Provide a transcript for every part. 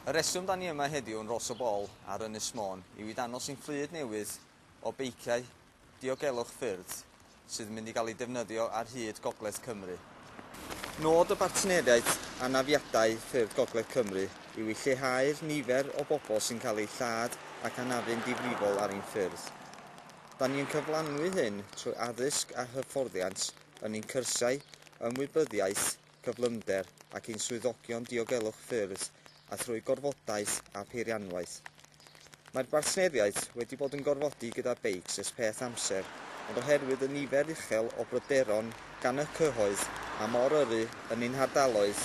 Y reswm da ni yma heddiw yn Ros y Bol ar Ynys Môn yw I ddangos ein fflyd newydd o beiciau diogelwch ffyrdd sydd yn mynd I gael ei defnyddio ar hyd Gogledd Cymru. Nod y bartneriaeth anafiadau ffyrdd Gogledd Cymru yw I lleihau'r nifer o bobl sy'n cael eu lladd ac anafu'n difrifol ar ein ffyrdd. Da ni'n cyflannu hyn trwy addysg a hyfforddiant yn ein cyrsau, ymwybyddiaeth, cyflymder ac ein swyddogion diogelwch ffyrdd a thrwy gorfodaeth a peirianwaith. Mae'r bartneriaeth wedi bod yn gorfodi gyda beics ers peth amser, ond oherwydd y nifer uchel o bryderon gan y cyhoedd a mor yrru yn ein hardaloedd,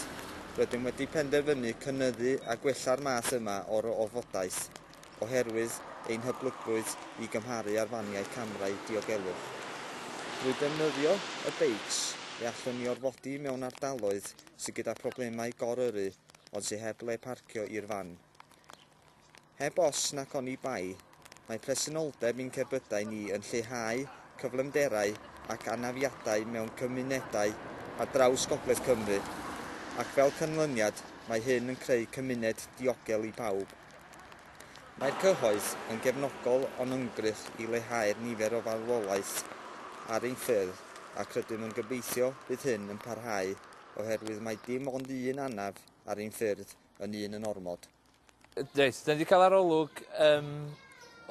rydym wedi penderfynu cynyddu a gwella'r math yma o'r ofodaeth, oherwydd ein hyblygrwydd I gymharu ar faniau camrau diogelwch. Drwy defnyddio y beics, fe allwn ni orfodi mewn ardaloedd sydd gyda problemau goryrru, ond sydd heb le parcio i'r fan. Heb os nac oni bai, mae presenoldeb ein cerbydau ni yn lleihau cyflymderau ac anafiadau mewn cymunedau ar draws Gogledd Cymru, ac fel canlyniad mae hyn yn creu cymuned diogel I bawb. Mae'r cyhoedd yn gefnogol o'n ymgyrch I leihau'r nifer o farwolaeth ar ein ffyrdd ac rydym yn gobeithio bydd hyn yn parhau oherwydd mae dim ond un anaf ar ein ffyrdd yn un yn ormod. Reit, da ni wedi cael arolwg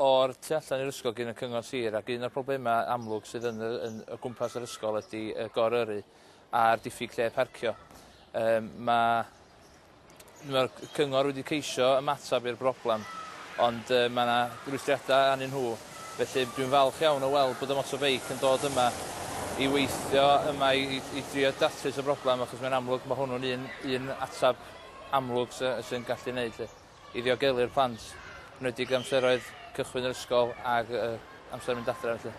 o'r tu allan i'r ysgol gen y cyngor sir ac un o'r problemau amlwg sydd yn y gwmpas yr ysgol ydy goryrru a'r diffyg lle parcio. Mae'r cyngor wedi ceisio ymatab i'r broblem, ond mae yna rwystriadau anyn nhw. Felly dwi'n falch iawn o weld bod y motobeic yn dod yma I weithio yma I drio datrys y broblem, achos mae'n amlwg mae hwnnw'n un atab amlwg sy'n gallu gwneud I ddiogelu'r plant, yn wedig amseroedd cychwyn yr ysgol ac amser mynd adre felly.